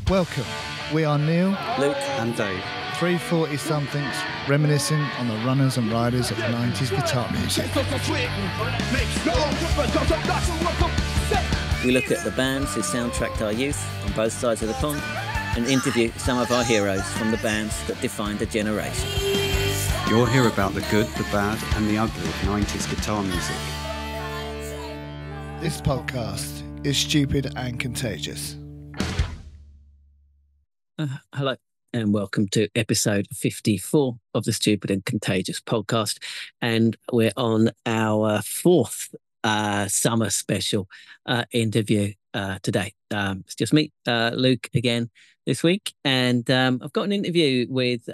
Welcome. We are Neil, Luke and Dave. 340-somethings reminiscing on the runners and riders of 90s guitar music. We look at the bands who soundtracked our youth on both sides of the pond and interview some of our heroes from the bands that defined a generation. You'll hear about the good, the bad and the ugly of 90s guitar music. This podcast is Stupid and Contagious. Hello and welcome to episode 54 of the Stupid and Contagious podcast. And we're on our fourth summer special interview today. It's just me, Luke, again this week. And I've got an interview with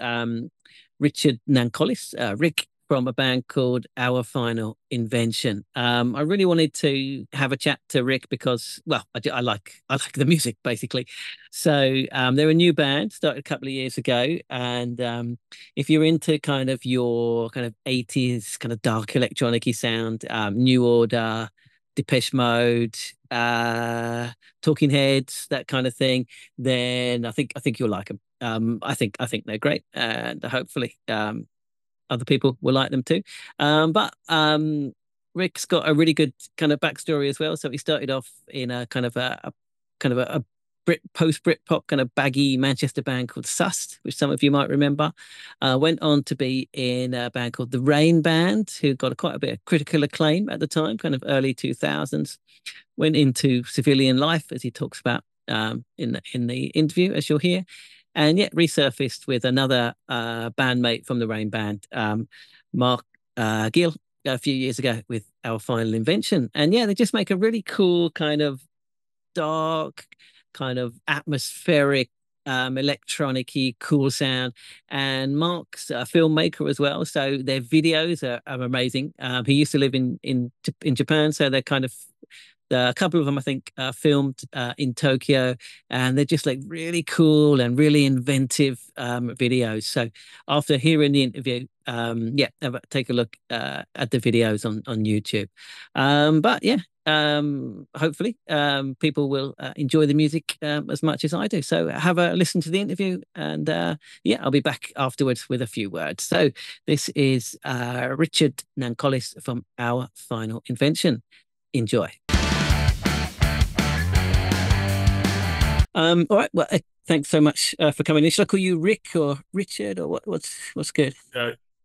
Richard Nancollis, Rick, from a band called Our Final Invention. I really wanted to have a chat to Rick because, well, I like the music basically. So they're a new band, started a couple of years ago, and if you're into kind of your kind of 80s kind of dark electronic-y sound, New Order, Depeche Mode, Talking Heads, that kind of thing, then I think you'll like them. I think they're great, and hopefully other people will like them too. But Rick's got a really good kind of backstory as well. So he started off in a kind of a post Britpop kind of baggy Manchester band called Sust, which some of you might remember. Went on to be in a band called the Rain Band, who got quite a bit of critical acclaim at the time, kind of early 2000s. Went into civilian life, as he talks about in the interview, as you'll hear. And yet resurfaced with another bandmate from the Rain Band, Mark Gill, a few years ago with Our Final Invention. And yeah, they just make a really cool kind of dark, kind of atmospheric, electronic-y, cool sound. And Mark's a filmmaker as well, so their videos are amazing. He used to live in Japan, so they're kind of a couple of them, I think, filmed in Tokyo, and they're just like really cool and really inventive videos. So after hearing the interview, take a look at the videos on YouTube. But yeah, hopefully people will enjoy the music as much as I do. So have a listen to the interview, and I'll be back afterwards with a few words. So this is Richard Nancollis from Our Final Invention. Enjoy. All right. Well, thanks so much for coming in. Should I call you Rick or Richard or what's good?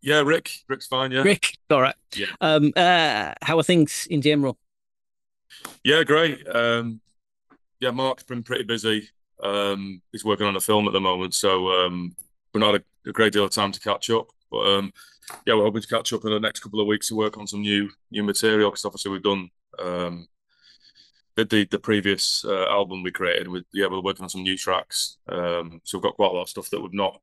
Yeah, Rick. Rick's fine. Yeah, Rick. All right. Yeah. How are things in general? Yeah, great. Mark's been pretty busy. He's working on a film at the moment, so we're not a great deal of time to catch up. But we're hoping to catch up in the next couple of weeks to work on some new material, because obviously we've done the previous album we created. We're working on some new tracks. So we've got quite a lot of stuff that we've not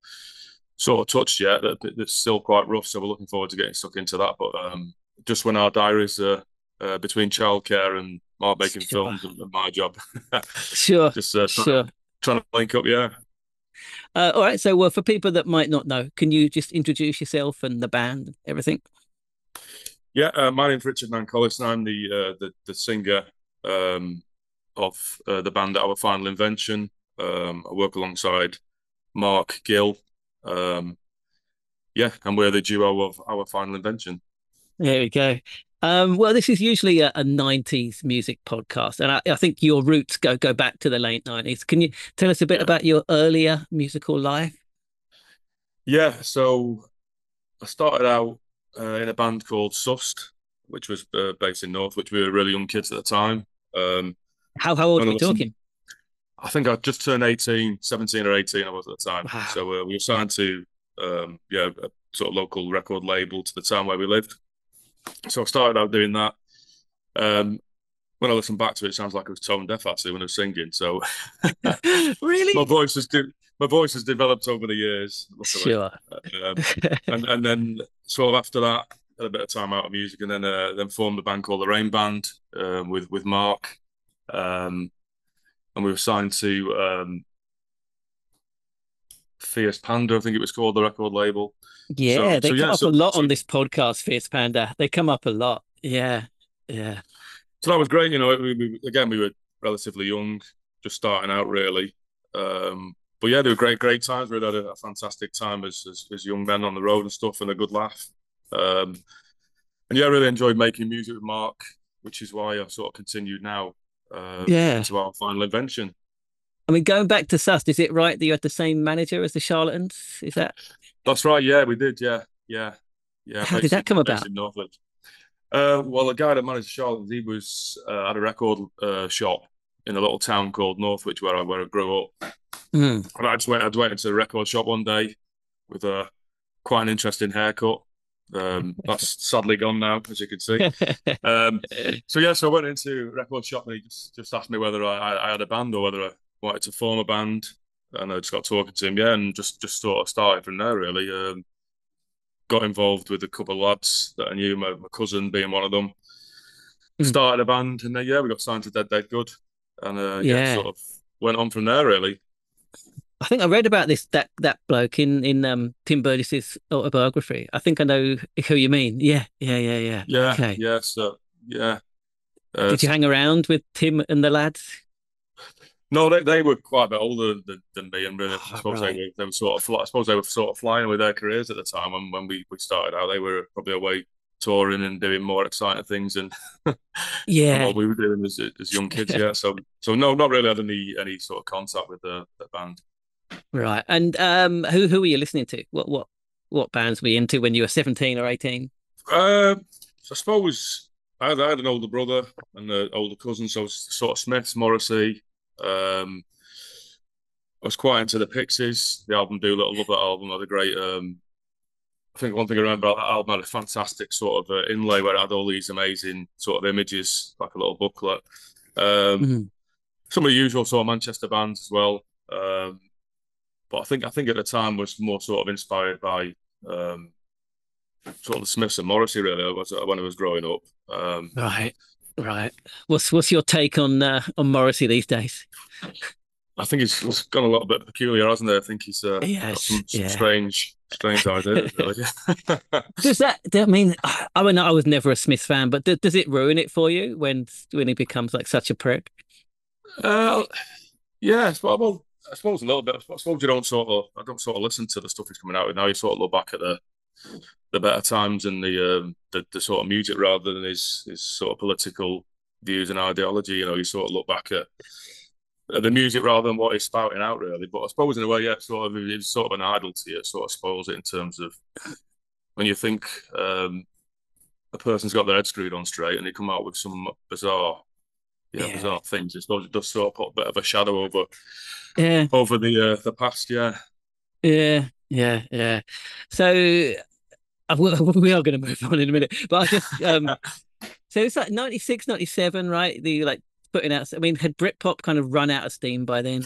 sort of touched yet. That's still quite rough. So we're looking forward to getting stuck into that. But just when our diaries are between childcare and Mark making films and my job, sure, just trying to link up. Yeah. All right. So, well, for people that might not know, can you just introduce yourself and the band and everything? Yeah, my name's Richard Nancollis, and I'm the singer of the band Our Final Invention. I work alongside Mark Gill. And we're the duo of Our Final Invention. There we go. Well, this is usually a 90s music podcast, and I think your roots go back to the late 90s. Can you tell us a bit about your earlier musical life? Yeah, so I started out in a band called Sust, which was based in North, which we were really young kids at the time. How old are we talking? I think I just turned 17 or 18 I was at the time. Wow. So we were signed to a sort of local record label to the town where we lived. So I started out doing that. When I listen back to it, it sounds like I was tone deaf actually when I was singing. So really, my voice has developed over the years. Luckily. Sure. And then sort of after that, had a bit of time out of music, and then formed a band called the Rain Band with Mark, and we were signed to Fierce Panda, I think it was called, the record label. Yeah, they come up a lot on this podcast, Fierce Panda. They come up a lot. Yeah. So that was great. You know, we were relatively young, just starting out really. But yeah, they were great times. We had a fantastic time as young men on the road and stuff, and a good laugh. And yeah, I really enjoyed making music with Mark, which is why I've sort of continued now into Our Final Invention. I mean, going back to Sus, is it right that you had the same manager as the Charlatans? Is that? That's right. Yeah, we did. Yeah. How did that come about? In Northwood. Well, the guy that managed Charlatans, he was had a record shop in a little town called Northwich where I grew up. And I went into the record shop one day with quite an interesting haircut. That's sadly gone now, as you can see. So I went into a record shop and he just asked me whether I had a band or whether I wanted to form a band, and I just got talking to him, and just sort of started from there really. Got involved with a couple of lads that I knew, my cousin being one of them. Started a band, and then we got signed to Dead Good, and sort of went on from there really. I think I read about that bloke in Tim Burgess's autobiography. I think I know who you mean. Yeah. Okay. Yeah. So yeah. Did you hang around with Tim and the lads? No, they were quite a bit older than me, and really, I suppose they were sort of flying with their careers at the time. When we started out, they were probably away touring and doing more exciting things and what we were doing as young kids. Yeah, so no, not really had any sort of contact with the band. Right, and who were you listening to? What bands were you into when you were 17 or 18? I suppose I had an older brother and an older cousin, so sort of Smiths, Morrissey. I was quite into the Pixies. The album Doolittle, love that album. Had a great. I think one thing I remember about that album had a fantastic sort of inlay where it had all these amazing sort of images, like a little booklet. Some of the usual sort of Manchester bands as well. But I think at the time was more sort of inspired by sort of the Smiths and Morrissey really when I was growing up. Right. What's your take on Morrissey these days? I think he's gone a little bit peculiar, hasn't he? I think he's got some strange ideas. Really. Does that? I mean, I was never a Smiths fan, but does it ruin it for you when he becomes like such a prick? Yeah, well, I suppose a little bit. I suppose I don't sort of listen to the stuff he's coming out with now. You sort of look back at the better times and the sort of music rather than his sort of political views and ideology. You sort of look back at the music rather than what he's spouting out, really. But I suppose in a way, it's sort of an idol to you. It sort of spoils it in terms of when you think a person's got their head screwed on straight and they come out with some bizarre things. I suppose it does sort of put a bit of a shadow over the past. Yeah. So we are going to move on in a minute, but I just so it's like 96, 97, right? The like putting out. I mean, had Britpop kind of run out of steam by then?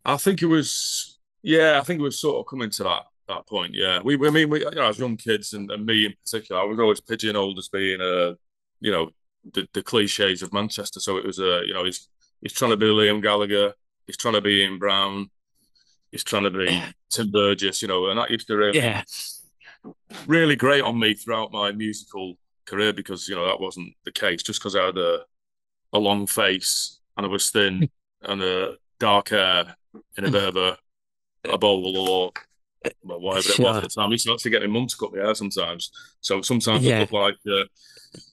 I think it was. Yeah, I think it was sort of coming to that point. Yeah, we as young kids and me in particular, I was always pigeonholed as being the cliches of Manchester. So it was he's trying to be Liam Gallagher, he's trying to be Ian Brown, he's trying to be Tim Burgess, and that used to really grate on me throughout my musical career because that wasn't the case. Just because I had a long face and I was thin and dark hair in a bit of a bowl or whatever it was at the time. I used to actually get my mum to cut my hair sometimes. So sometimes I look like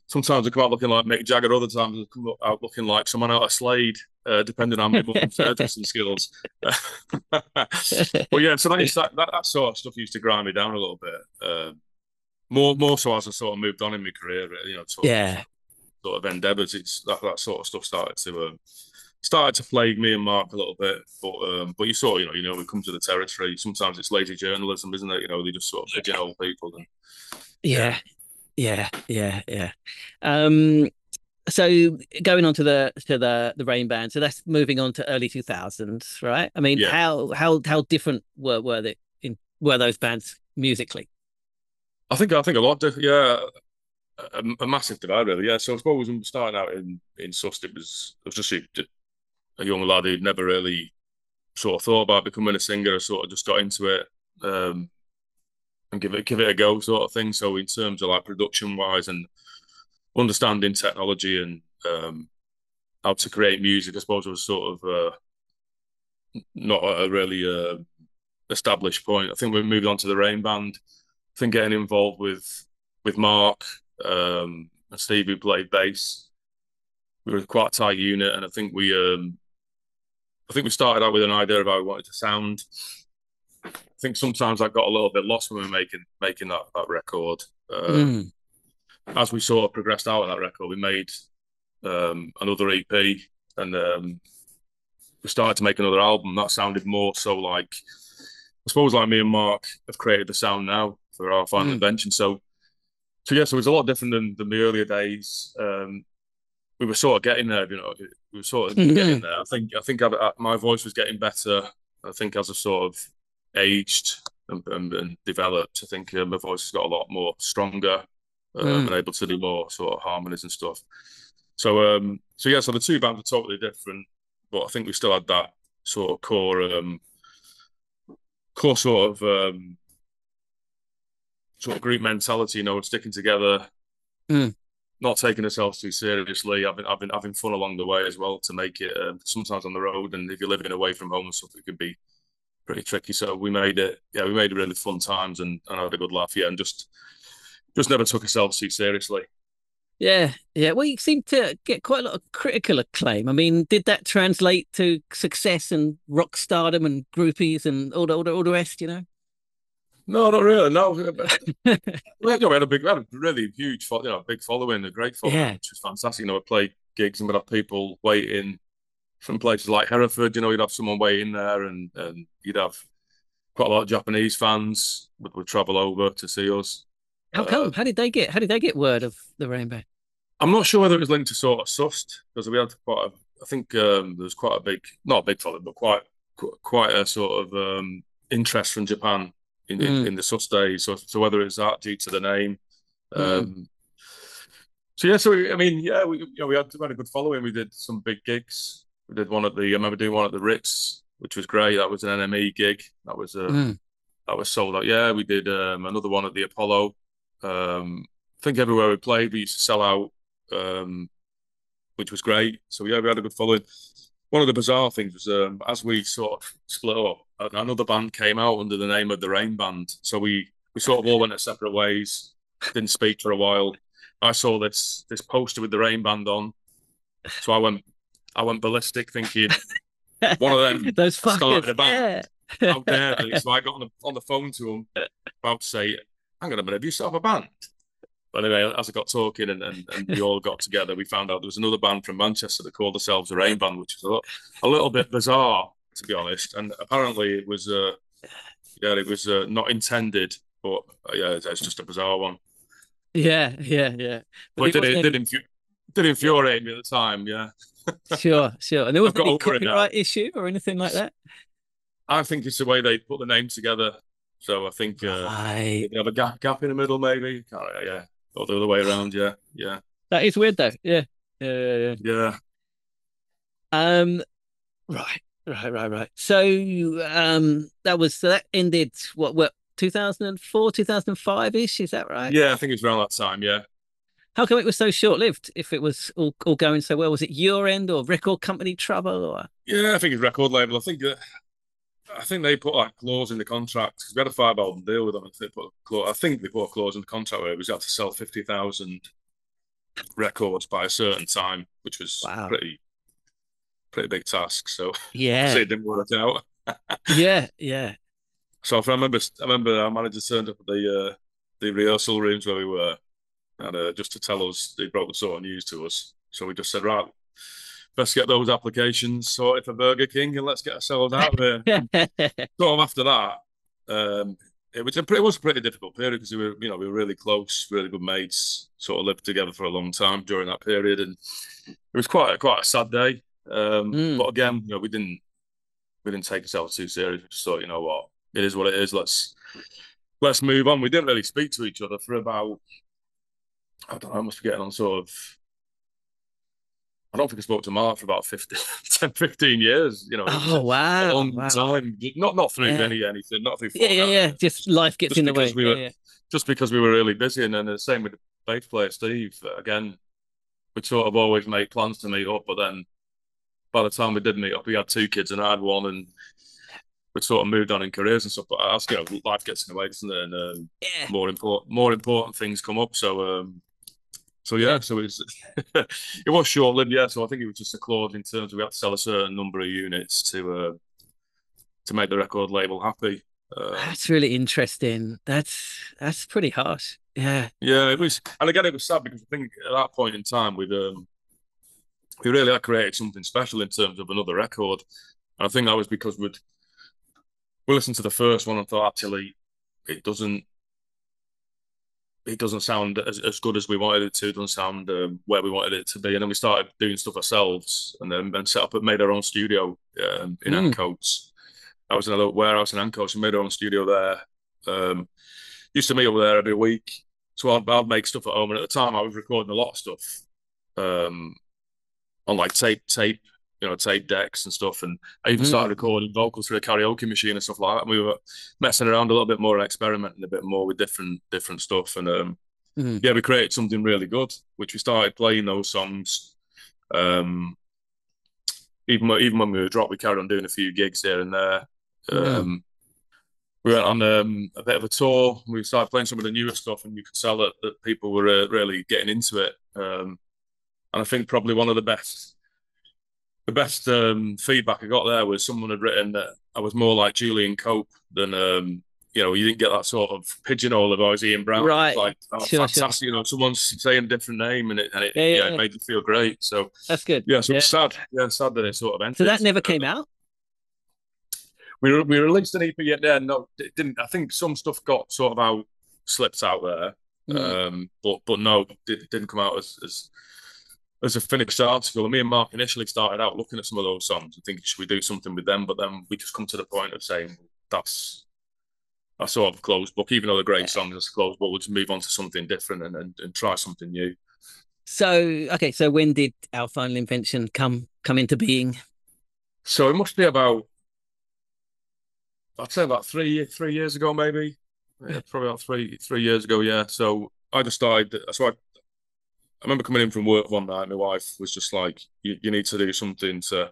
sometimes I come out looking like Mick Jagger, other times I come out looking like someone out of Slade, depending on my mum's hairdressing skills. But yeah, so that sort of stuff used to grind me down a little bit. More so as I sort of moved on in my career, sort of endeavours. It's that sort of stuff started to plague me and Mark a little bit. But you sort of we come to the territory. Sometimes it's lazy journalism, isn't it? They just sort of pigeonhole people and Yeah. So going on to the Rain Band, so that's moving on to early 2000s, right? I mean, how different were those bands musically? I think a lot different. Yeah, a massive divide, really. Yeah, so I suppose when starting out in Sust, it was just a young lad who'd never really sort of thought about becoming a singer. I sort of just got into it and give it a go, sort of thing. So in terms of like production wise and understanding technology and how to create music, I suppose I was sort of not at a really established point. I think we moved on to the Rain Band. I think getting involved with Mark and Steve, who played bass, we were quite a tight unit, and I think we started out with an idea of how we wanted to sound. I think sometimes I got a little bit lost when we were making that record. As we sort of progressed out of that record, we made another EP, and we started to make another album that sounded more so like, I suppose, like me and Mark have created the sound now for Our Final Invention. So yeah, so it was a lot different than the earlier days. We were sort of getting there, we were sort of getting there. I think my voice was getting better. I think as I sort of aged and developed, I think my voice has got a lot more stronger and able to do more sort of harmonies and stuff. So yeah, so the two bands are totally different, but I think we still had that sort of core sort of group mentality, sticking together, not taking ourselves too seriously, having fun along the way as well to make it. Sometimes on the road, and if you're living away from home and stuff, it could be pretty tricky. So we made it really fun times and had a good laugh, and just never took ourselves too seriously. Yeah. Well, you seem to get quite a lot of critical acclaim. I mean, did that translate to success and rock stardom and groupies and all the rest? No, not really. No, we had a really huge, big following, a great following, which was fantastic. We played gigs and we'd have people waiting from places like Hereford. You'd have someone waiting there, and you'd have quite a lot of Japanese fans would travel over to see us. How come? How did they get word of the Rainbow? I'm not sure whether it was linked to sort of Sust, because we had I think there was quite a big, not a big following, but quite a sort of interest from Japan in the Sust days. So whether it's that due to the name. So yeah, we had a good following. We did some big gigs. We did I remember doing one at the Ritz, which was great. That was an NME gig. That was sold out. Yeah, we did another one at the Apollo. I think everywhere we played, we used to sell out, which was great. So yeah, we had a good following. One of the bizarre things was as we sort of split up, another band came out under the name of the Rain Band. So we sort of all went our separate ways. Didn't speak for a while. I saw this poster with the Rain Band on, so I went ballistic, thinking one of them those fuckers. How dare they? So I got on the phone to them, about to say, "Hang on a minute, have you set up a band?" But anyway, as I got talking and we all got together, we found out there was another band from Manchester that called themselves the Rain Band, which is a little bit bizarre, to be honest. And apparently it was not intended, but it's just a bizarre one. Yeah. But it did infuriate me at the time, yeah. Sure. And there wasn't any copyright issue or anything like that? I think it's the way they put the name together. So I think they have a gap in the middle, maybe. Yeah. Or the other way around, yeah. That is weird, though. Yeah. Right. So that ended what 2004, 2005-ish, is that right? Yeah, I think it was around that time, yeah. How come it was so short-lived if it was all going so well? Was it your end or record company trouble? Or? Yeah, I think it's record label. I think they put like clause in the contract, because we had a 5-album deal with them. I think they put a clause in the contract where we had to sell 50,000 records by a certain time, which was pretty big task. So yeah, it didn't work out. Yeah. So I remember our manager turned up at the rehearsal rooms where we were, and just to tell us, they broke the sort of news to us. So we just said, right, let's get those applications sorted for Burger King and let's get ourselves out there. Sort of after that, it was a pretty difficult period, because we were really close, really good mates, sort of lived together for a long time during that period, and it was quite a sad day. But again, we didn't take ourselves too seriously. We just thought, what, it is what it is. Let's move on. We didn't really speak to each other for about, I don't know, I must be getting on sort of, I don't think I spoke to Mark for about 15 years. Oh, wow. A long time. Not through anything, not through. Yeah. Just life gets in the way. Just because we were really busy. And then the same with the bass player, Steve. Again, we'd sort of always make plans to meet up, but then by the time we did meet up, he had 2 kids and I had 1, and we sort of moved on in careers and stuff. But as you know, life gets in the way, doesn't it? And Yeah. more important things come up. So so it's it was short lived. Yeah, so I think it was just a clause in terms of we had to sell a certain number of units to make the record label happy. That's really interesting. That's pretty harsh. Yeah. Yeah, it was, and again, it was sad because I think at that point in time we really had created something special in terms of another record, and I think that was because we listened to the first one and thought actually it doesn't sound as good as we wanted it to. It doesn't sound where we wanted it to be, and then we started doing stuff ourselves, and then made our own studio in Ancoats. I was in a little warehouse in Ancoats and made our own studio there. Used to meet over there every week. So I'd make stuff at home, and at the time I was recording a lot of stuff on like tape decks and stuff. And I even started recording vocals through a karaoke machine and stuff like that. And we were messing around a little bit more and experimenting a bit more with different stuff. And yeah, we created something really good, which we started playing those songs. Even when we were dropped, we carried on doing a few gigs here and there. We went on a bit of a tour. We started playing some of the newer stuff, and you could tell that people were really getting into it. And I think probably one of the best feedback I got there was someone had written that I was more like Julian Cope than you didn't get that sort of pigeonhole of always Ian Brown. Right. Like, fantastic. Sure. Someone's saying a different name, and it made you feel great. So that's good. Yeah, so it's sad. Yeah, sad that it sort of ended. So that never came out? We released an EP yet. Yeah, no, it didn't. I think some stuff got sort of slipped out there, but no, it didn't come out as a finished article. And me and Mark initially started out looking at some of those songs and thinking, should we do something with them? But then we just come to the point of saying that's a sort of closed book. Even though they're great songs, it's a closed book. We'll just move on to something different and try something new. So when did Our Final Invention come into being? So it must be about, I'd say about 3 years ago, maybe. Yeah, probably about 3 years ago. Yeah. So I just started. So I remember coming in from work one night. My wife was just like, "You need to do something to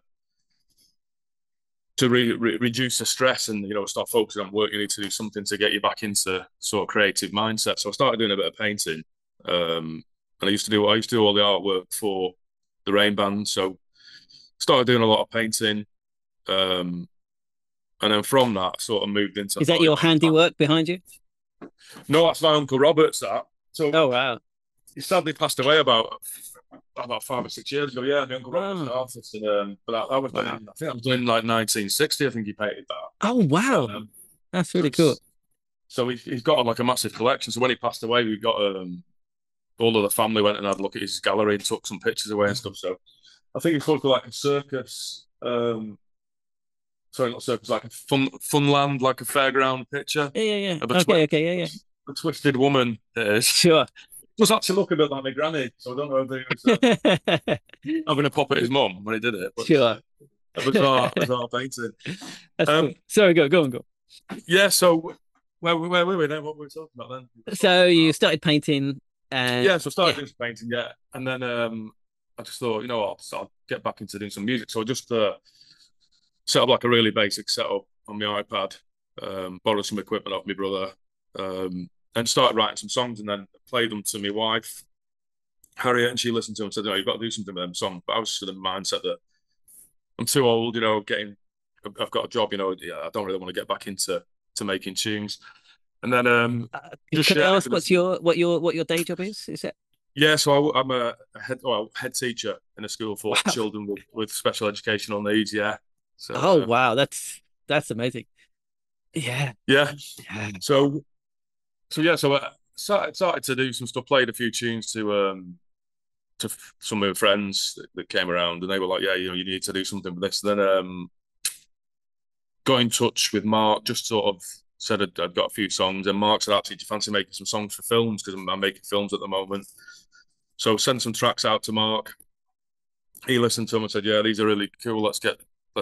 reduce the stress and start focusing on work. You need to do something to get you back into sort of creative mindset." So I started doing a bit of painting. And I used to do all the artwork for the Rain Band. So started doing a lot of painting. And then from that, I sort of moved into. Is that your handiwork behind you? No, that's my Uncle Robert's. That. So. Oh wow. He sadly passed away about 5 or 6 years ago. Yeah, my Uncle Robert's an artist, and but that was I think that was in like 1960. I think he painted that. Oh wow, that's really cool. So he's got like a massive collection. So when he passed away, we got all of the family went and had a look at his gallery and took some pictures away and stuff. So I think it's called like a circus. Sorry, not circus, like a funland, like a fairground picture. Yeah. Okay, yeah. A twisted woman, it is. Sure. It does actually look a bit like my granny, so I don't know if he was having a pop at his mum when he did it. But, sure. It was our painting. That's cool. Sorry, go on. Yeah, so where were we then? What were we talking about then? So you started painting. So I started doing some painting, and then I just thought, I'll get back into doing some music. So I just set up like a really basic setup on my iPad, borrowed some equipment off my brother, and started writing some songs, and then played them to my wife, Harriet, and she listened to them and said, you've got to do something with them songs. But I was just in the mindset that I'm too old, I've got a job, I don't really want to get back into making tunes. And then can I ask what your day job is? Is it? Yeah, so I'm a head teacher in a school for children with special educational needs. Yeah. So, wow, that's amazing. Yeah. So I started to do some stuff, played a few tunes to some of my friends that came around, and they were like, "Yeah, you need to do something with this." And then got in touch with Mark, just sort of said I'd got a few songs, and Mark said, "Actually, do you fancy making some songs for films? Because I'm making films at the moment." So sent some tracks out to Mark. He listened to them and said, "Yeah, these are really cool. Let's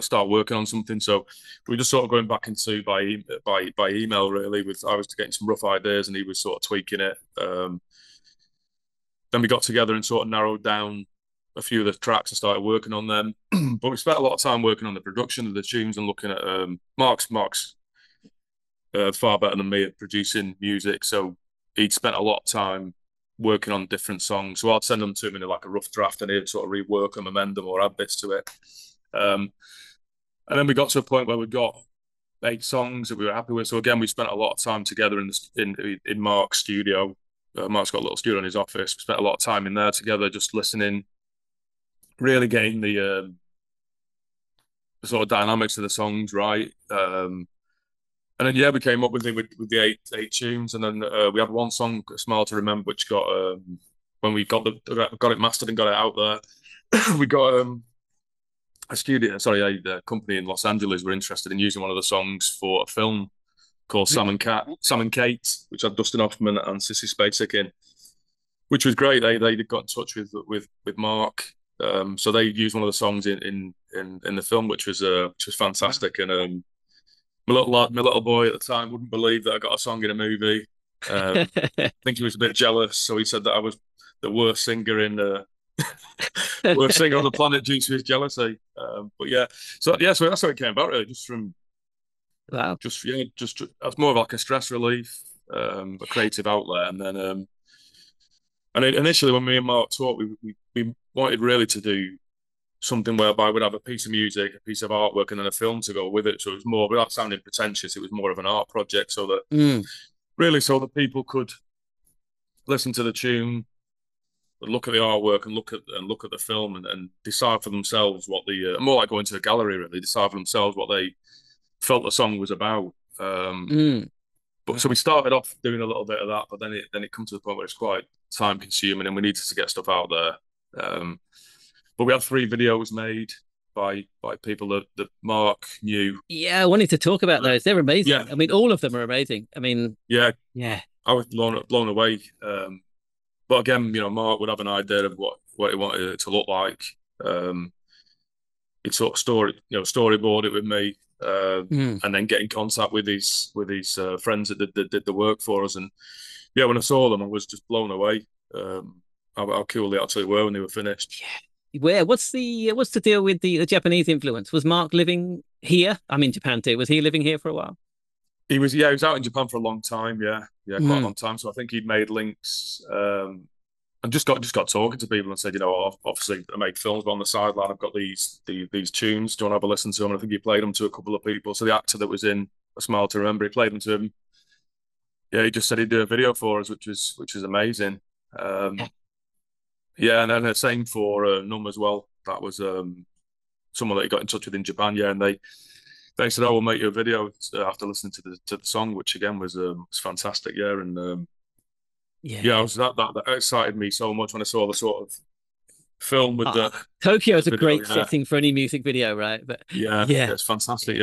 start working on something." So we were just sort of going back into by email really. I was getting some rough ideas and he was sort of tweaking it. Then we got together and sort of narrowed down a few of the tracks and started working on them. But we spent a lot of time working on the production of the tunes and looking at Mark's far better than me at producing music, so he'd spent a lot of time working on different songs. So I'd send them to him in like a rough draft, and he'd sort of rework them, amend them, or add bits to it. And then we got to a point where we got 8 songs that we were happy with. So again, we spent a lot of time together in Mark's studio. Mark's got a little studio in his office. We spent a lot of time in there together, just listening, really getting the sort of dynamics of the songs right. And then we came up with the eight tunes, and then we had one song, "A Smile to Remember," which got when we got it mastered and got it out there, we got a company in Los Angeles were interested in using one of the songs for a film called Sam and Kate, which had Dustin Hoffman and Sissy Spacek in, which was great. They got in touch with Mark, so they used one of the songs in the film, which was fantastic. And my little boy at the time wouldn't believe that I got a song in a movie. I think he was a bit jealous, so he said that I was the worst singer on the planet due to his jealousy. So that's how it came about, really, just from just as more of like a stress relief, a creative outlet. And then initially when me and Mark talked, we wanted really to do something whereby we'd have a piece of music, a piece of artwork, and then a film to go with it. So it was more, without sounding pretentious, it was more of an art project, so that people could listen to the tune, look at the artwork, and look at the film, and decide for themselves what more like going to a gallery, really, decide for themselves what they felt the song was about. But so we started off doing a little bit of that, but then it comes to the point where it's quite time consuming, and we needed to get stuff out there. But we had 3 videos made by people that Mark knew. Yeah, I wanted to talk about those. They're amazing. Yeah. I mean, all of them are amazing. I mean, yeah, I was blown away. But again, Mark would have an idea of what he wanted it to look like. He'd sort of storyboard it with me, and then get in contact with his friends that did the work for us. And yeah, when I saw them, I was just blown away. How cool they actually were when they were finished. Yeah. What's the deal with the Japanese influence? Was Mark living here? I'm in Japan too. Was he living here for a while? He was out in Japan for a long time. Yeah, quite a long time. So I think he'd made links, and just got talking to people and said, obviously I make films, but on the sideline I've got these tunes. Do you want to have a listen to them? And I think he played them to a couple of people. So the actor that was in A Smile to Remember, he played them to him. Yeah, he just said he'd do a video for us, which is amazing. Yeah, and then the same for Numb as well. That was someone that he got in touch with in Japan. Yeah, and they said, "Oh, we'll make you a video after listening to the song," which again was fantastic. Yeah, and I was that excited me so much when I saw the sort of film with the Tokyo is a great setting for any music video, right? But yeah, it's fantastic.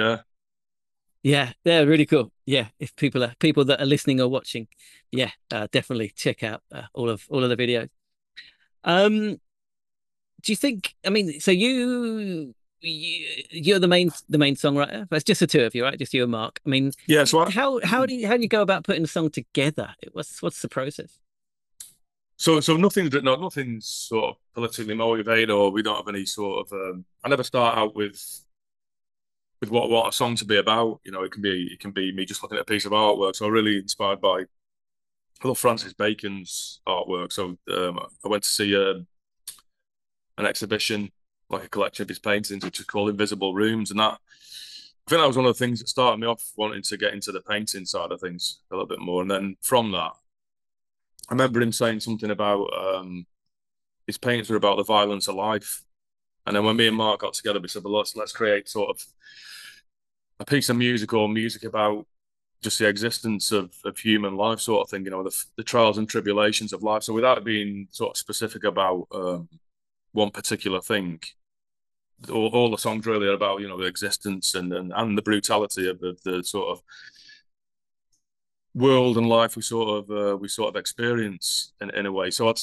Yeah, they're really cool. Yeah, if people that are listening or watching, definitely check out all of the videos. Do you think? I mean, so you're the main songwriter. It's just the two of you, right? Just you and Mark. I mean, yeah. So how do you go about putting a song together? What's the process? So nothing's sort of politically motivated, or we don't have any sort of. I never start out with what a song to be about. It can be me just looking at a piece of artwork. So I'm really inspired by. I love Francis Bacon's artwork. So I went to see an exhibition, like a collection of his paintings, which is called Invisible Rooms. And I think that was one of the things that started me off wanting to get into the painting side of things a little bit more. And then from that, I remember him saying something about his paintings were about the violence of life. And then when me and Mark got together, we said, well, let's create sort of a piece of music or music about just the existence of human life, sort of thing, the trials and tribulations of life. So without it being sort of specific about one particular thing, all the songs really are about, the existence and the brutality of the sort of world and life we sort of experience in a way. So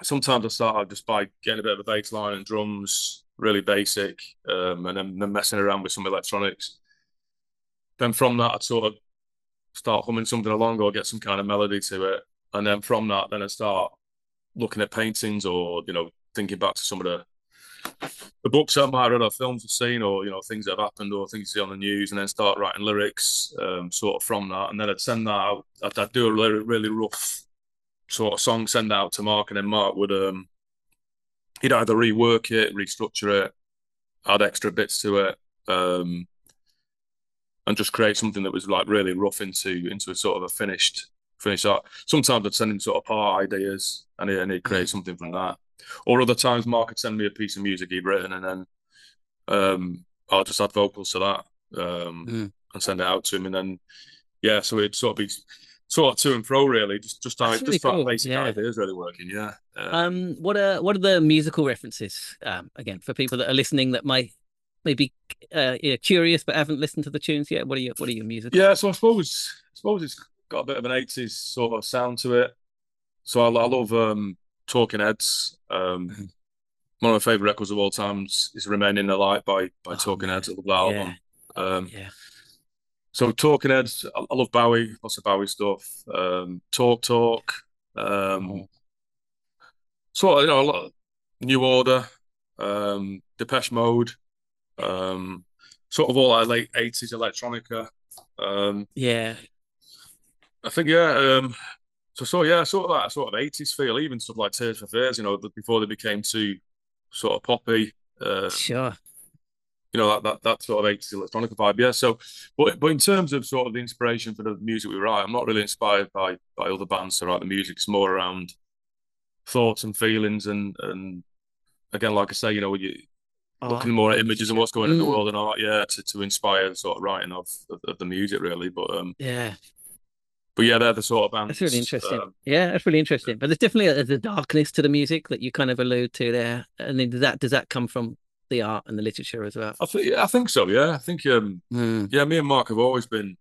sometimes I start out just by getting a bit of a bass line and drums, really basic, and then messing around with some electronics. Then from that, I'd sort of start humming something along or get some kind of melody to it. And then from that, I start looking at paintings, or thinking back to some of the books I might have read, or films I've seen, or things that have happened, or things you see on the news, and then start writing lyrics sort of from that, and then I'd send that out. I'd do a really rough sort of song, send out to Mark, and then Mark would he'd either rework it, restructure it, add extra bits to it, and just create something that was like really rough into a sort of a finished art. Sometimes I'd send him sort of part ideas, and he'd create something from that. Or other times Mark would send me a piece of music he'd written, and then I'll just add vocals to that and send it out to him, and then so it'd sort of be sort of to and fro, really, just really cool. basic ideas really working. What are the musical references again for people that are listening that might be curious but haven't listened to the tunes yet? What are your musical? So I suppose it's got a bit of an 80s sort of sound to it. So I love Talking Heads. One of my favorite records of all times is "Remain in the Light" by Talking Heads. I love that album. So Talking Heads, I love Bowie, lots of Bowie stuff. Talk, sort of a lot of New Order, Depeche Mode, sort of all like late 80s electronica. I think sort of that sort of 80s feel, even stuff like Tears for Fears, before they became too sort of poppy. Sure. That sort of 80s electronica vibe. So, but in terms of sort of the inspiration for the music we write, I'm not really inspired by other bands to write the music. It's more around thoughts and feelings, and again, like I say, you're looking more at images and what's going on in the world and art, to inspire the sort of writing of the music, really. But they're the sort of bands. That's really interesting. That's really interesting. But there's definitely a darkness to the music that you kind of allude to there. And then does that come from the art and the literature as well? I think so. Yeah, I think me and Mark have always been.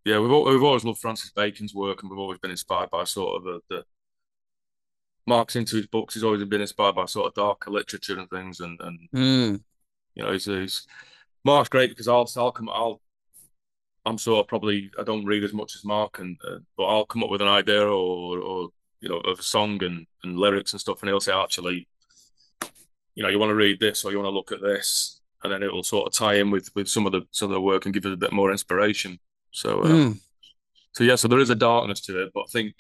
Yeah, we've always loved Francis Bacon's work, and we've always been inspired by sort of the Mark's into his books. He's always been inspired by sort of darker literature and things, and he's Mark's great because I'm sort of probably, I don't read as much as Mark, but I'll come up with an idea or of a song and lyrics and stuff, and he'll say, actually, you want to read this or you want to look at this, and then it will sort of tie in with some of the work and give it a bit more inspiration. So so there is a darkness to it, but I think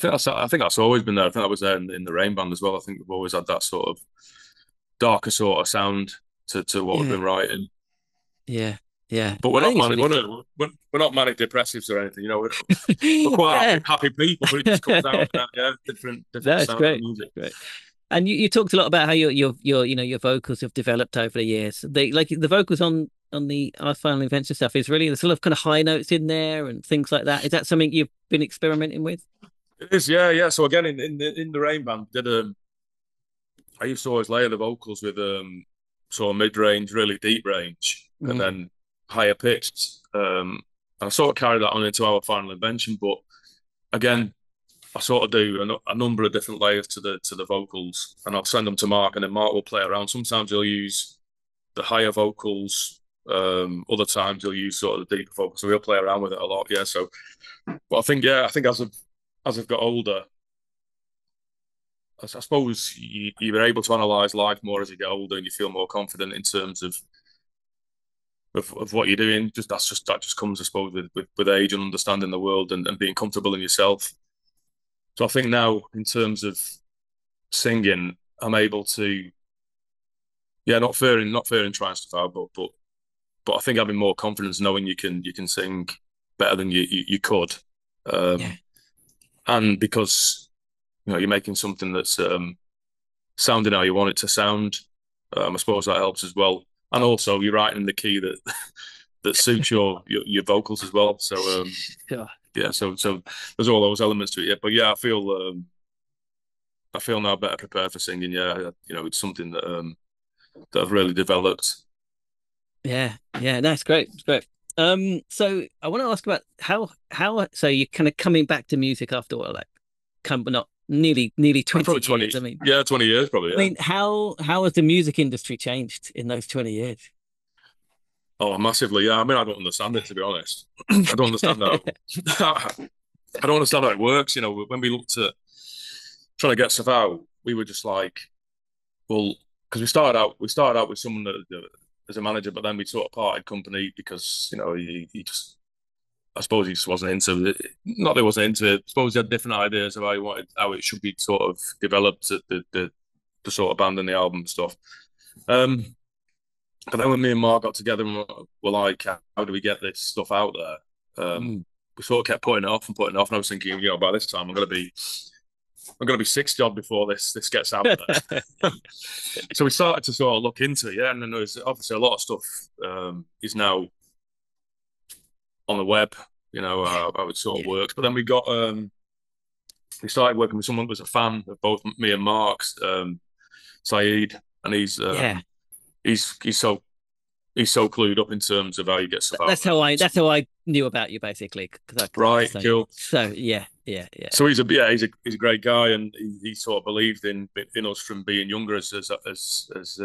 that's always been there. I think that was there in the Rain Band as well. I think we've always had that sort of darker sort of sound to what we've been writing. Yeah, but we're not manic depressives or anything. We're quite happy people. But it just comes out different. That's great. Music. Great. And you talked a lot about how your vocals have developed over the years. The vocals on the Our Final Invention stuff is really the sort of kind of high notes in there and things like that. Is that something you've been experimenting with? It is, yeah. So again, in the Rain Band, I used to always layer the vocals with sort of mid-range, really deep range, and then higher pitched. And I sort of carried that on into Our Final Invention, but again, I sort of do a number of different layers to the vocals, and I'll send them to Mark, and then Mark will play around. Sometimes he'll use the higher vocals, other times he'll use sort of the deeper vocals, so he'll play around with it a lot. So, but I think as I've got older, I suppose you're able to analyse life more as you get older, and you feel more confident in terms of what you're doing. That just comes, I suppose, with age and understanding the world and being comfortable in yourself. So I think now, in terms of singing, I'm able to, not fearing trying stuff out, but I think having more confidence, knowing you can sing better than you could, and because you're making something that's sounding how you want it to sound. I suppose that helps as well, and also you're writing in the key that suits your vocals as well. So so there's all those elements to it. But I feel now better prepared for singing. It's something that I've really developed. That's great. It's great. So I want to ask about how so you're kind of coming back to music after what, not nearly 20 years. I mean, 20 years probably. Yeah. I mean, how has the music industry changed in those 20 years? Oh, massively. Yeah. I mean, I don't understand it, to be honest. I don't understand how. I don't understand how it works. When we looked at trying to get stuff out, we were just like, well, because we started out with someone that as a manager, but then we sort of parted company because he just, I suppose he just wasn't into it. Not that he wasn't into it. I suppose he had different ideas of how it should be sort of developed, the sort of band and the album stuff. But then when me and Mark got together and were like, how do we get this stuff out there? We sort of kept putting it off and putting it off, and I was thinking, by this time I'm gonna be 60 odd before this gets out there. So we started to sort of look into it, and then there's obviously a lot of stuff is now on the web, how it sort of works. But then we started working with someone who was a fan of both me and Mark's, Saeed, and he's so clued up in terms of how you get stuff out. That's how I knew about you, basically. Right, cool. So yeah. So he's a great guy, and he sort of believed in us from being younger as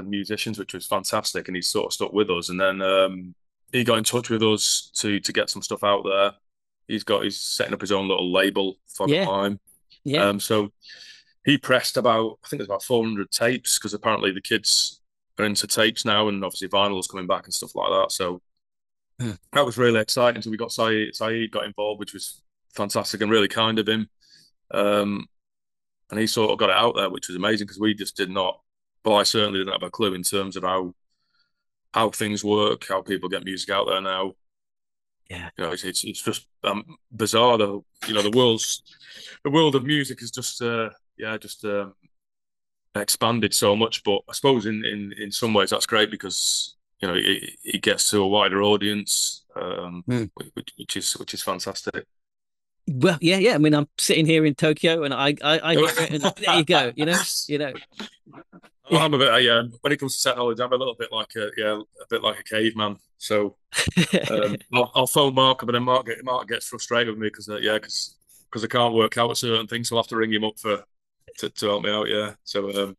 musicians, which was fantastic. And he's sort of stuck with us. And then he got in touch with us to get some stuff out there. He's setting up his own little label for time. Yeah. So he pressed I think it's about 400 tapes, because apparently the kids are into tapes now, and obviously vinyl's coming back and stuff like that. So that was really exciting. So we got Saeed got involved, which was fantastic and really kind of him. And he sort of got it out there, which was amazing, because we just did not. Well, I certainly didn't have a clue in terms of how things work, how people get music out there now. Yeah, it's just bizarre. Though, the world of music is just expanded so much. But I suppose in some ways that's great, because it gets to a wider audience, which is fantastic. Well, yeah. I mean, I'm sitting here in Tokyo, and I hear it, and there you go. I'm a bit, when it comes to technology, I'm a little bit like a caveman. So I'll phone Mark, but then Mark gets frustrated with me because I can't work out certain things, so I'll have to ring him up to help me out. Yeah. So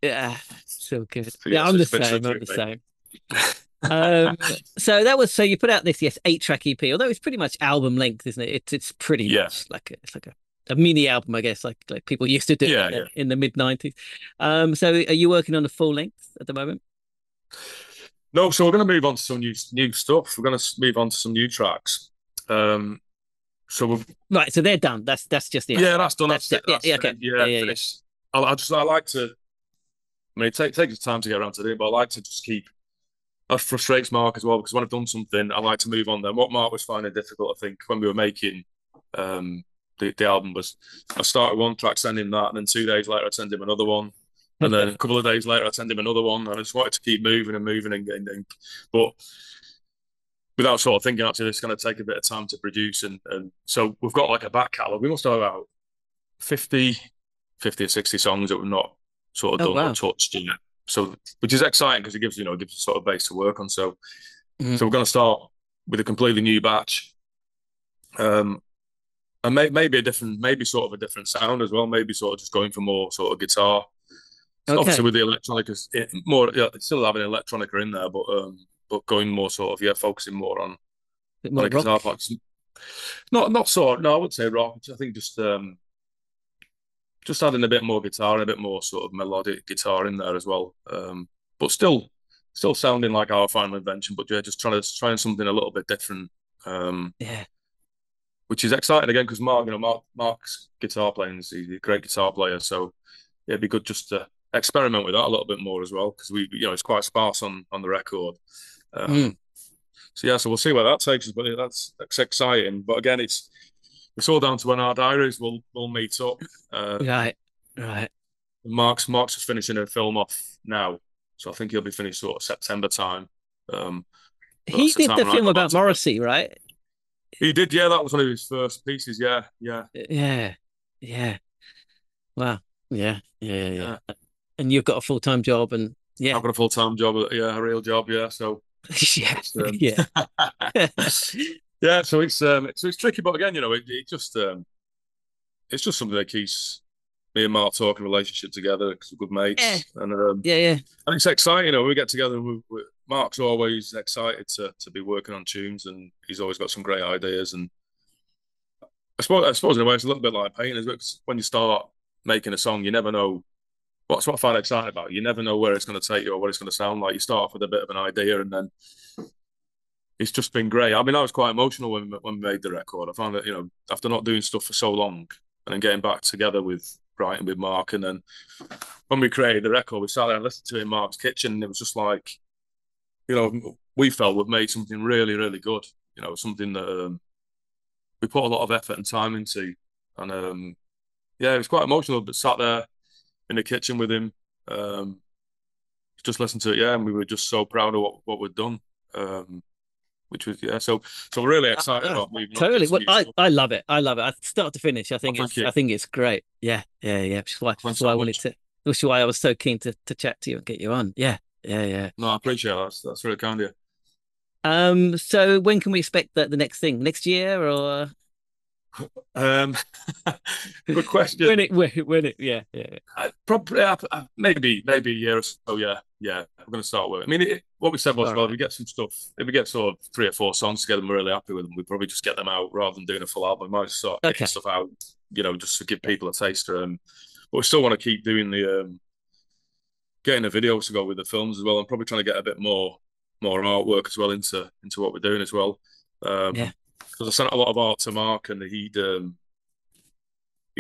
so good. So, I'm the same. So you put out this 8-track EP, although it's pretty much album length, isn't it? It's pretty much like a mini album, I guess, like people used to do in the mid-90s. So are you working on the full length at the moment? No, so we're going to move on to some new stuff. We're going to move on to some new tracks. So they're done. That's just the album. That's done. That's it. Okay. Finished. I like to. I mean, it takes time to get around to it, but I like to just keep. That frustrates Mark as well, because when I've done something, I like to move on. Then what Mark was finding difficult, I think, when we were making the album, was I started one track, send him that, and then 2 days later I'd send him another one, and then a couple of days later I'd send him another one, and I just wanted to keep moving and getting, but without sort of thinking, actually, it's going to take a bit of time to produce, and so we've got like a back catalogue. We must have about 50 or 60 songs that we've not sort of done or touched yet. So, which is exciting, because it gives a sort of base to work on. So, so we're going to start with a completely new batch, and maybe sort of a different sound as well. Maybe sort of just going for more sort of guitar. Obviously, with the electronica, still having electronica in there, but going more sort of focusing more on more guitar parts. Not sort of, no, I would say rock. I think just adding a bit more guitar and a bit more sort of melodic guitar in there as well. But still sounding like Our Final Invention, but just trying something a little bit different. Which is exciting again, because Mark's guitar playing, he's a great guitar player. So it'd be good just to experiment with that a little bit more as well, because it's quite sparse on the record. So we'll see where that takes us, but that's exciting. But again, it's all down to when our diaries will meet up. Right. Mark's just finishing a film off now, so I think he'll be finished sort of September time. He did the film about Morrissey, right? He did, yeah. That was one of his first pieces, yeah. Wow, yeah. And you've got a full-time job, and I've got a full-time job, a real job, yeah. So yeah. Yeah, so it's tricky, but again, it's just something that keeps me and Mark talking relationship together, because we're good mates, and and it's exciting. When we get together, Mark's always excited to be working on tunes, and he's always got some great ideas. And I suppose in a way it's a little bit like painting, isn't it? 'Cause when you start making a song, you never know. What's what I find exciting about it. You never know where it's going to take you or what it's going to sound like. You start off with a bit of an idea, and then it's just been great. I mean, I was quite emotional when we made the record. I found that, you know, after not doing stuff for so long and then getting back together with writing with Mark, and then when we created the record, we sat there and listened to it in Mark's kitchen, and it was just like, you know, we felt we've made something really, really good. You know, something that we put a lot of effort and time into. And yeah, it was quite emotional, but sat there in the kitchen with him, just listened to it, yeah, and we were just so proud of what we'd done. Which was, yeah, so we're really excited about moving. Totally. Well, I love it. I love it. Start to finish. I think it's great. Yeah. Which is why I wanted to. Which is why I was so keen to chat to you and get you on. Yeah. No, I appreciate that. That's really kind of you. So when can we expect the next thing? Next year or? Good question. when it, yeah. Probably maybe a year or so. Yeah. We're going to start with it. I mean, what we said was, well, if we get some stuff, if we get sort of 3 or 4 songs together, and we're really happy with them, we probably just get them out rather than doing a full album. We might just start getting stuff out, you know, just to give people a taster. But we still want to keep doing the getting the videos to go with the films as well, and probably trying to get a bit more artwork as well into what we're doing as well. Because I sent a lot of art to Mark, and he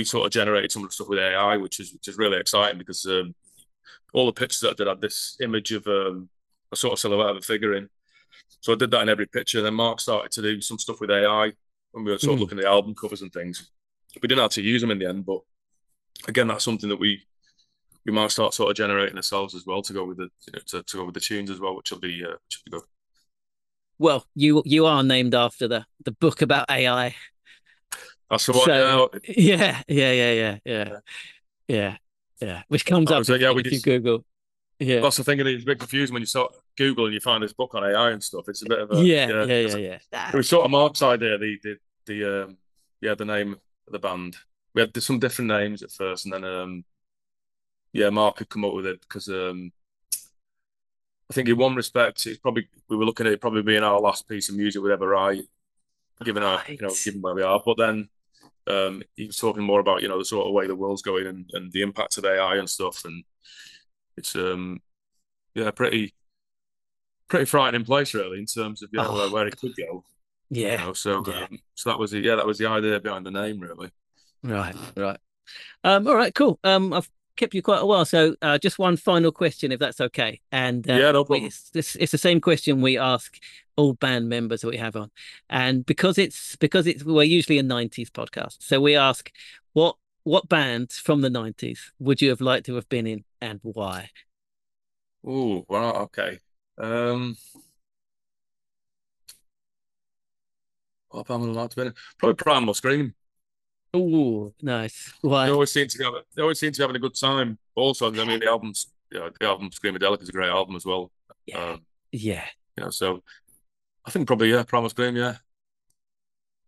sort of generated some of the stuff with AI, which is really exciting, because all the pictures that I did had this image of a sort of silhouette of a figure in. So I did that in every picture. Then Mark started to do some stuff with AI when we were sort of looking at the album covers and things. We didn't have to use them in the end, but again, that's something that we might start sort of generating ourselves as well to go with the to go with the tunes as well, which will be good. Well, you are named after the book about AI. That's the one. So, yeah. Which comes up if you Google. Yeah, that's the thing. It's a bit confusing when you start Google and you find this book on AI and stuff. It's a bit of a yeah. It was sort of Mark's idea. The name of the band. We had some different names at first, and then Mark had come up with it because I think in one respect, we were looking at it probably being our last piece of music we'd ever write, given where we are. But then he was talking more about, you know, the sort of way the world's going and the impact of AI and stuff, and it's pretty frightening place really in terms of where it could go. Yeah. You know, so that was the idea behind the name really. Right. All right, cool. I've kept you quite a while, so just one final question, if that's okay. And no problem. It's the same question we ask all band members that we have on, and because we're usually a 90s podcast, so we ask what bands from the 90s would you have liked to have been in and why? Oh, well, okay. What band would I like to be in? Probably Primal Scream. Oh, nice. Why? They always seem to be having a good time. Also, I mean, the album Screamadelic is a great album as well. Yeah. You know, so I think probably Primal Scream. Yeah.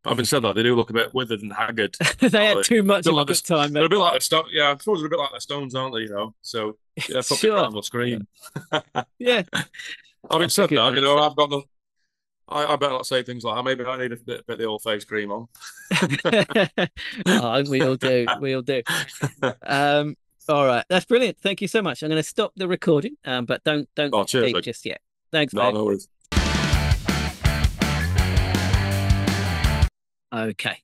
Having said that, they do look a bit withered and haggard. They had too much of a good time. They're a bit like the Stones. Yeah, I suppose they're a bit like the Stones, aren't they? You know, so yeah, probably Primal Scream. Yeah. Having said that, you know, I've got the. I better not say things like that. Maybe I need a bit of the old face cream on. We all do. All right, that's brilliant. Thank you so much. I'm going to stop the recording, but don't cheers, just yet. Thanks, mate. No worries. Okay,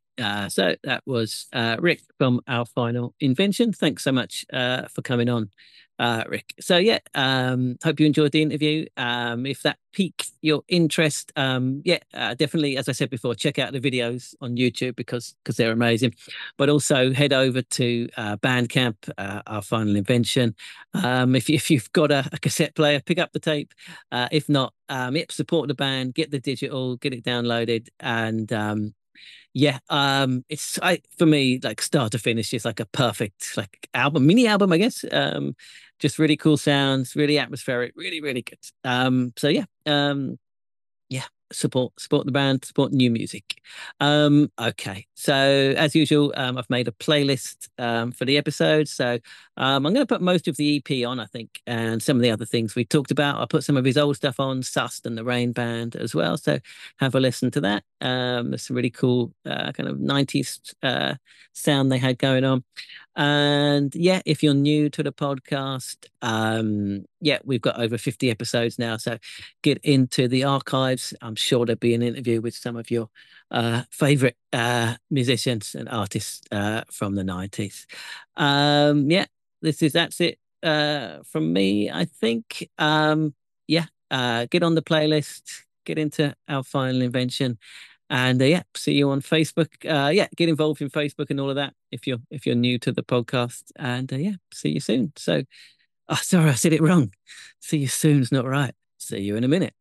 so that was Rick from Our Final Invention. Thanks so much for coming on, Rick. So yeah, hope you enjoyed the interview. If that piqued your interest, definitely, as I said before, check out the videos on YouTube because they're amazing. But also head over to Bandcamp, Our Final Invention. If you've got a cassette player, pick up the tape. If not, support the band, get the digital, get it downloaded, and it's for me, like start to finish, it's like a perfect mini album, I guess. Just really cool sounds, really atmospheric, really, really good. support the band, support new music. Okay, so as usual, I've made a playlist for the episode. So I'm going to put most of the EP on, I think, and some of the other things we talked about. I'll put some of his old stuff on, Sust and the Rain Band as well. So have a listen to that. There's some really cool kind of 90s sound they had going on. And yeah, if you're new to the podcast, yeah, we've got over 50 episodes now. So get into the archives. I'm sure there'll be an interview with some of your favorite musicians and artists from the 90s. Yeah, that's it from me, I think. Yeah, get on the playlist, get into Our Final Invention. And yeah, see you on Facebook. Yeah, get involved in Facebook and all of that if you're new to the podcast. And yeah, see you soon. So, oh, sorry, I said it wrong. See you soon's not right. See you in a minute.